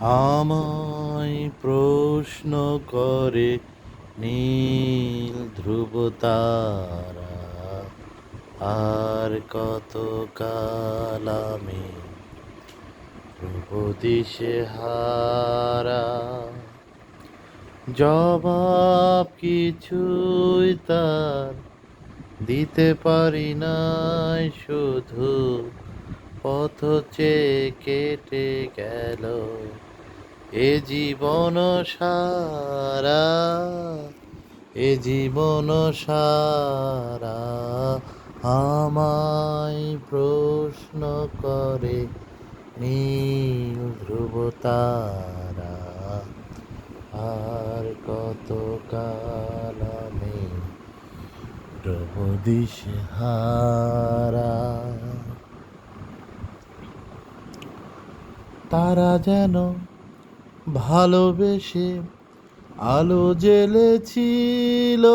আমায় প্রশ্ন করে নীল ধ্রুব তারা, আর কত কাল আমি ধ্রুব দিশে হারা। জবাব কিছুই তার দিতে পারি নাই, শুধু পথ চেয়ে কেটে গেল এ জীবন সারা, এ জীবন সারা। আমায় প্রশ্ন করে নীল ধ্রুব তারা, আর কত কাল আমি ধ্রুব দিশে হারা। তারা যেন ভালোবেসে আলো জ্বেলেছিল,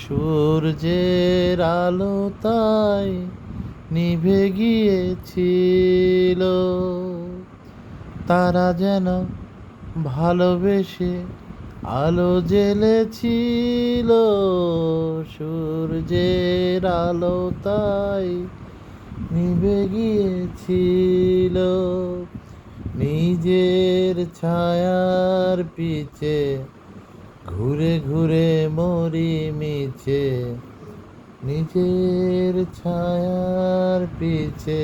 সূর্যের আলো তাই নিভে গিয়েছিল। তারা যেন ভালোবেসে আলো জ্বেলেছিল, সূর্যের আলো তাই নিভে গিয়েছিল। নিজের ছায়ার পিছে ঘুরে ঘুরে মরি মিছে, নিজের ছায়ার পিছে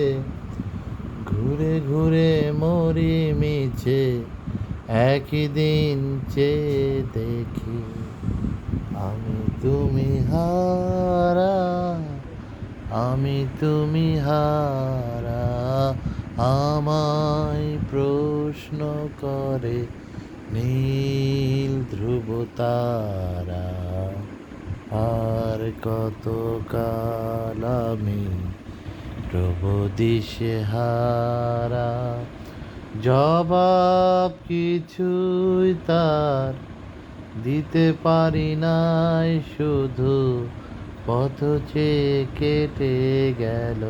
ঘুরে ঘুরে মরি মিছে। একই দিন চেয়ে দেখি আমি তুমি হারা, আমি তুমি হারা। আমায় প্রশ্ন করে নীল ধ্রুব তারা, আর কত কাল আমি ধ্রুব দিশে হারা। জবাব কিছুই তার দিতে পারি নাই, শুধু পথ চেয়ে কেটে গেল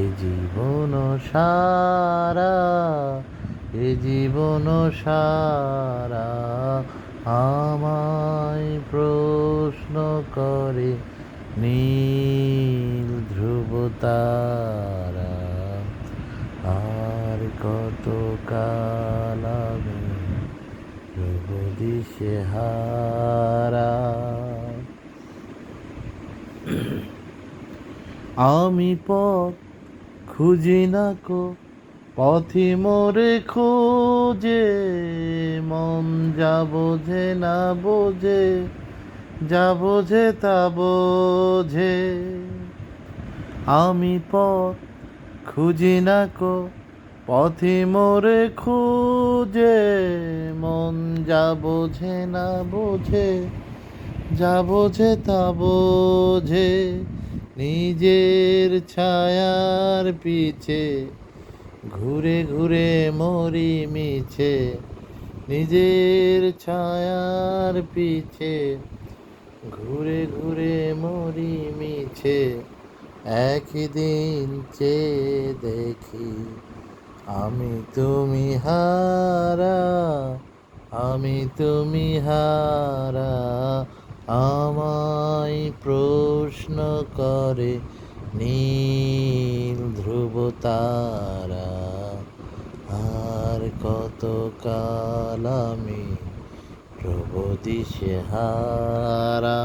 এ জীবন সারা, এ জীবন সারা। আমায় প্রশ্ন করে নীল ধ্রুব তারা, আর কত কাল আমি ধ্রুব দিশে হারা। আমি পথ খুঁজি না কো, পথি মোরে খোঁজে, মন যা বোঝে না বোঝে, যা বোঝে তা বোঝে। আমি পথ খুঁজি না কো, পথি মোরে খুঁজে, মন যা বোঝে না বোঝে, যা বোঝে তা বোঝে। নিজের ছায়ার পিছে ঘুরে ঘুরে মরি মিছে, নিজের ছায়ার পিছে ঘুরে ঘুরে মরি মিছে। একই দিন চেয়ে দেখি আমি তুমি হারা, আমি তুমি হারা। আমায় প্রশ্ন করে নীল ধ্রুব তারা, আর কত কাল আমি ধ্রুব দিশে হারা।